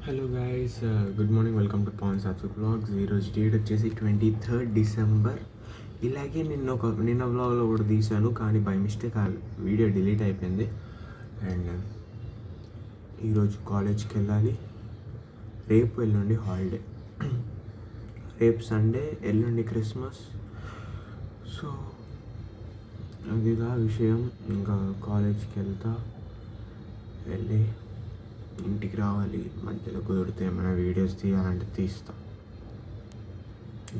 Hello guys, good morning. Welcome to Pavan Satvik vlogs. ఈరోజు date వచ్చేసి 23rd December. ఇలాగే నిన్న వ్లాగ్లో కూడా తీశాను, కానీ బై మిస్టేక్ ఆ వీడియో డిలీట్ అయిపోయింది. అండ్ ఈరోజు కాలేజ్కి వెళ్ళాలి. రేపు ఎల్లుండి హాలిడే. రేపు సండే, ఎల్లుండి క్రిస్మస్. సో అదిలా విషయం. ఇంకా కాలేజ్కి వెళ్ళి ఇంటికి రావాలి. మధ్యలో కుదిరితే ఏమైనా వీడియోస్ తీయాలంటే తీస్తా.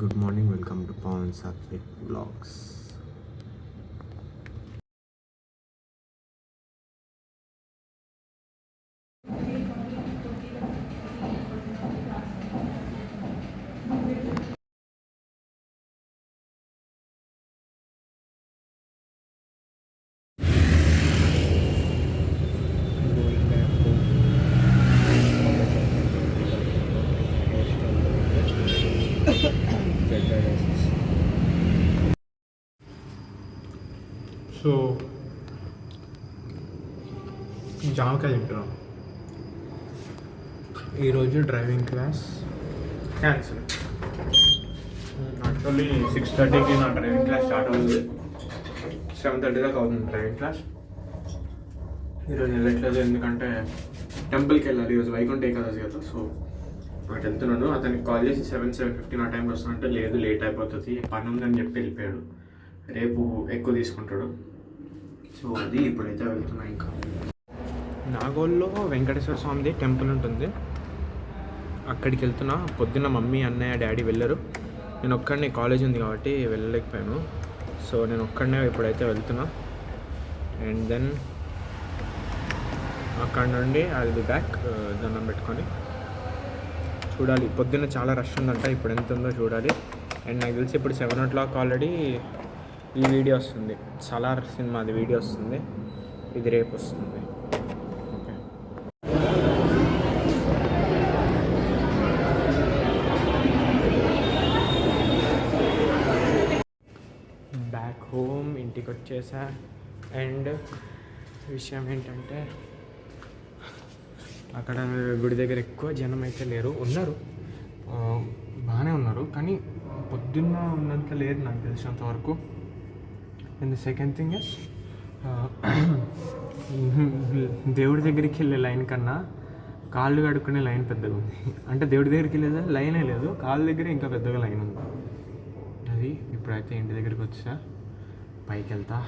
Good morning, welcome to Pavan Satvik blogs. So జామకాయ తింటున్నాం. ఈరోజు డ్రైవింగ్ క్లాస్ క్యాన్సిల్. యాక్చువల్లీ 6:30కి నా డ్రైవింగ్ క్లాస్ స్టార్ట్ అవుతుంది. 7:30 దాకా అవుతుంది డ్రైవింగ్ క్లాస్. ఈరోజు వెళ్ళట్లేదు, ఎందుకంటే టెంపుల్కి వెళ్ళాలి. ఈరోజు వైకుంఠ ఏకాదశి కదా. సో అటు వెళ్తున్నాను. అతనికి కాల్ చేసి 7:50 నా టైంకి వస్తానంటే లేదు, లేట్ అయిపోతుంది, పని ఉందని చెప్పి వెళ్ళిపోయాడు. రేపు ఎక్కువ తీసుకుంటాడు. సో అది ఇప్పుడైతే వెళ్తున్నా. ఇంకా నాగోల్లో వెంకటేశ్వర స్వామిది టెంపుల్ ఉంటుంది, అక్కడికి వెళ్తున్నా. పొద్దున్న మమ్మీ, అన్నయ్య, డాడీ వెళ్ళరు. నేను ఒక్కడనే, కాలేజ్ ఉంది కాబట్టి వెళ్ళలేకపోయాను. సో నేను ఒక్కడనే ఇప్పుడైతే వెళ్తున్నా. అండ్ దెన్ అక్కడ నుండి ఐ విల్ బి బ్యాక్. దండం పెట్టుకొని చూడాలి. పొద్దున్న చాలా రష్ ఉందంట, ఇప్పుడు ఎంత ఉందో చూడాలి. అండ్ నాకు తెలిసి ఇప్పుడు 7 o'clock ఆల్రెడీ ఈ వీడియో వస్తుంది. సలార్ సినిమాది వీడియో వస్తుంది. ఇది రేపు వస్తుంది. ఓకే, బ్యాక్ హోమ్, ఇంటికి వచ్చేసా. అండ్ విషయం ఏంటంటే అక్కడ గుడి దగ్గర ఎక్కువ జనం అయితే లేరు. ఉన్నారు, బాగానే ఉన్నారు, కానీ పొద్దున్న ఉన్నంత లేదు నాకు తెలిసినంత వరకు. And the second thing is, దేవుడి దగ్గరికి వెళ్ళే లైన్ కన్నా కాళ్ళు కడుక్కునే లైన్ పెద్దగా ఉంది. అంటే దేవుడి దగ్గరికి వెళ్ళేదా లైనే లేదు, కాళ్ళ దగ్గర ఇంకా పెద్దగా లైన్ ఉంది. అది ఇప్పుడైతే ఇంటి దగ్గరికి వచ్చా, పైకి వెళ్తా.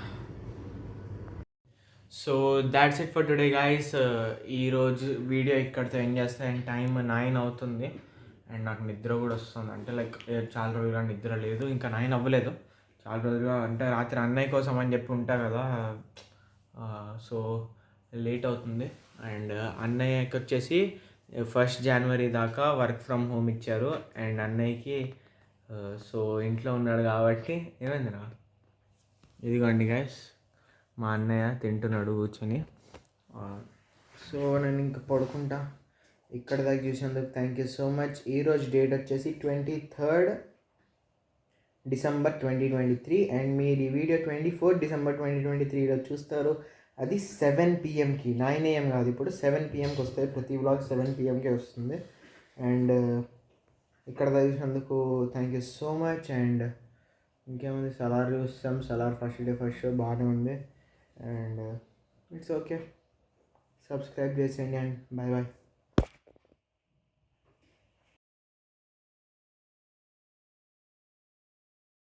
So that's it for today guys. ఈరోజు వీడియో ఇక్కడితో ఎండ్ చేస్తా. అండ్ టైం 9 అవుతుంది. అండ్ నాకు నిద్ర కూడా వస్తుంది. అంటే లైక్ చాలా రోజులుగా నిద్ర లేదు, ఇంకా 9 అవ్వలేదు. చాలా రోజులుగా, అంటే రాత్రి అన్నయ్య కోసం అని చెప్పి ఉంటా కదా. సో లేట్ అవుతుంది. అండ్ అన్నయ్యకి వచ్చేసి 1st January దాకా వర్క్ ఫ్రమ్ హోమ్ ఇచ్చారు. అండ్ అన్నయ్యకి సో ఇంట్లో ఉన్నాడు కాబట్టి ఏమైందిరా, ఇదిగోండి గైస్, మా అన్నయ్య తింటున్నాడు కూర్చొని. సో నేను ఇంకా పడుకుంటా. ఇక్కడ దాకా చూసినందుకు థ్యాంక్ యూ సో మచ్. ఈరోజు డేట్ వచ్చేసి 23rd డిసెంబర్ 2023. అండ్ మీరు ఈ వీడియో 24th డిసెంబర్ 2023లో చూస్తారు. అది 7 PM 9 AM కాదు, ఇప్పుడు 7 PMకి వస్తుంది. ప్రతి వ్లాగ్ 7 PMకే వస్తుంది. అండ్ ఇక్కడ దాకా చూసినందుకు thank you so much. And ఇంకేముంది, సలార్ చూస్తాం. Salaar first day first show బాగానే ఉంది. And it's okay. సబ్స్క్రైబ్ చేసేయండి. And bye bye.